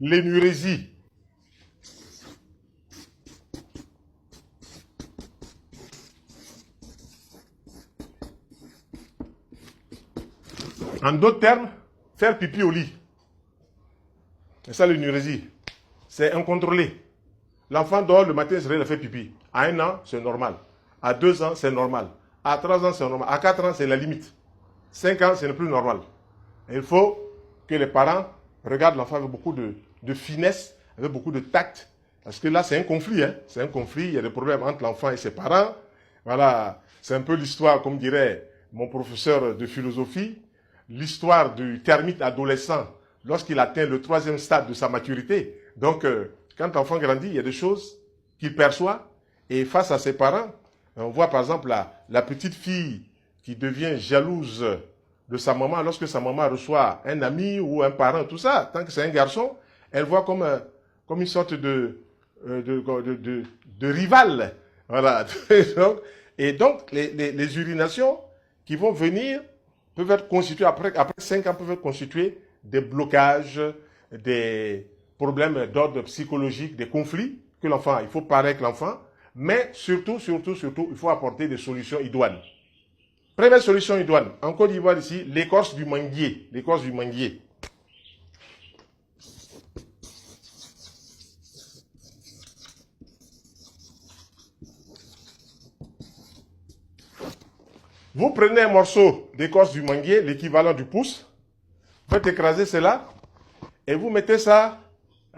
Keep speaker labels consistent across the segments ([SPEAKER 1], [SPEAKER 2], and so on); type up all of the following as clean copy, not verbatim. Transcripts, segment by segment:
[SPEAKER 1] l'énurésie. En d'autres termes, faire pipi au lit. C'est ça l'énurésie. C'est incontrôlé. L'enfant dort le matin, il se réveille, il fait pipi. À 1 an, c'est normal. À 2 ans, c'est normal. À 3 ans, c'est normal. À 4 ans, c'est la limite. 5 ans, ce n'est plus normal. Et il faut que les parents regardent l'enfant avec beaucoup de finesse, avec beaucoup de tact. Parce que là, c'est un conflit. Hein? C'est un conflit. Il y a des problèmes entre l'enfant et ses parents. Voilà. C'est un peu l'histoire, comme dirait mon professeur de philosophie, l'histoire du termite adolescent lorsqu'il atteint le 3e stade de sa maturité. Donc, quand l'enfant grandit, il y a des choses qu'il perçoit. Et face à ses parents, on voit par exemple la petite fille qui devient jalouse de sa maman lorsque sa maman reçoit un ami ou un parent, tout ça. Tant que c'est un garçon, elle voit comme une sorte de rival. Voilà. Et donc, les urinations qui vont venir peuvent être constituées, après 5 ans, peuvent être constituées des blocages, des problèmes d'ordre psychologique, des conflits que l'enfant, il faut parler avec l'enfant, mais surtout, il faut apporter des solutions idoines. Première solution idoine, en Côte d'Ivoire ici, l'écorce du manguier. L'écorce du manguier. Vous prenez un morceau d'écorce du manguier, l'équivalent du pouce, vous faites écraser cela, et vous mettez ça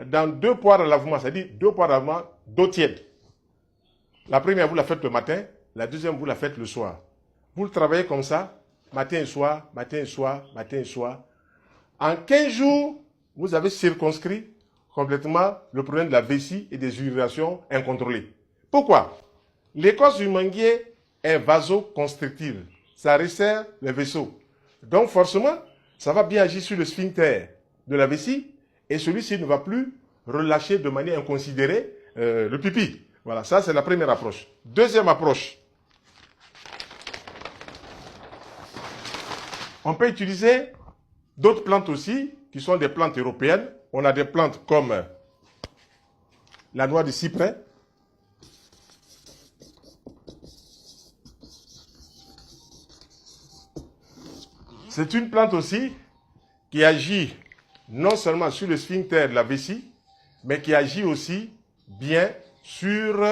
[SPEAKER 1] dans 2 poires à lavement, c'est-à-dire 2 poires à lavement d'eau tiède. La première, vous la faites le matin, la deuxième, vous la faites le soir. Vous le travaillez comme ça, matin et soir, matin et soir, matin et soir. En 15 jours, vous avez circonscrit complètement le problème de la vessie et des urinations incontrôlées. Pourquoi? L'écorce du manguier est vasoconstrictive. Ça resserre les vaisseaux. Donc forcément, ça va bien agir sur le sphincter de la vessie et celui-ci ne va plus relâcher de manière inconsidérée le pipi. Voilà, ça c'est la première approche. Deuxième approche. On peut utiliser d'autres plantes aussi, qui sont des plantes européennes. On a des plantes comme la noix de cyprès. C'est une plante aussi qui agit non seulement sur le sphincter de la vessie, mais qui agit aussi bien sur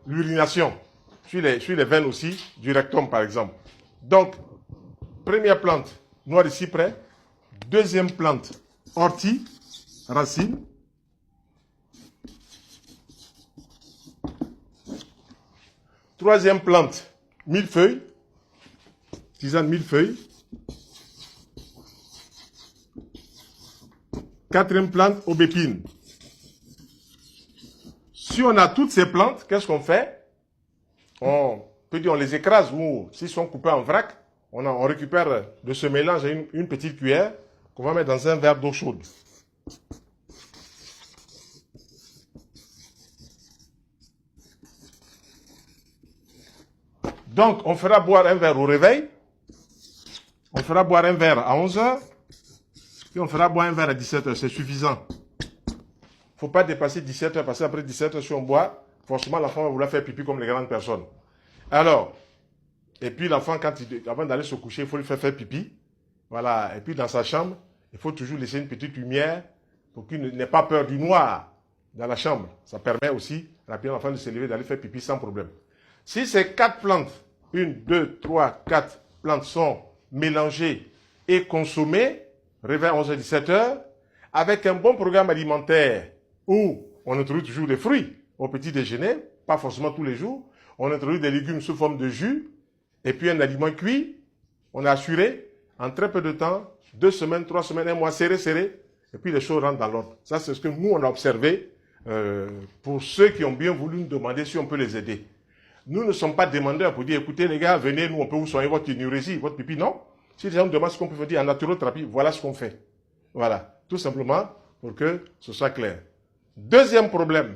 [SPEAKER 1] l'urination, sur les veines aussi du rectum par exemple. Donc, première plante, noix de cyprès. Deuxième plante, ortie, racine. Troisième plante, millefeuille, tisane millefeuille. Quatrième plante, aubépine. Si on a toutes ces plantes, qu'est-ce qu'on fait? On peut dire on les écrase ou s'ils sont coupés en vrac, on récupère de ce mélange une petite cuillère qu'on va mettre dans un verre d'eau chaude. Donc, on fera boire un verre au réveil, on fera boire un verre à 11 h, puis on fera boire un verre à 17 h, c'est suffisant. Il ne faut pas dépasser 17 h, parce qu'après 17 h, si on boit, forcément l'enfant va vouloir faire pipi comme les grandes personnes. Alors, et puis l'enfant, avant d'aller se coucher, il faut lui faire pipi. Voilà, et puis dans sa chambre, il faut toujours laisser une petite lumière pour qu'il n'ait pas peur du noir dans la chambre. Ça permet aussi rapidement à l'enfant de se lever, d'aller faire pipi sans problème. Si ces 4 plantes, 1, 2, 3, 4 plantes sont mélangées et consommées, réveil 11 h 17 h, avec un bon programme alimentaire où on introduit toujours des fruits au petit déjeuner, pas forcément tous les jours, on introduit des légumes sous forme de jus, et puis un aliment cuit, on a assuré, en très peu de temps, 2 semaines, 3 semaines, 1 mois, serré, et puis les choses rentrent dans l'ordre. Ça, c'est ce que nous, on a observé pour ceux qui ont bien voulu nous demander si on peut les aider. Nous ne sommes pas demandeurs pour dire, écoutez les gars, venez, nous, on peut vous soigner votre énurésie, votre pipi. Non. Si les gens nous demandent ce qu'on peut dire en naturothérapie, voilà ce qu'on fait. Voilà. Tout simplement pour que ce soit clair. Deuxième problème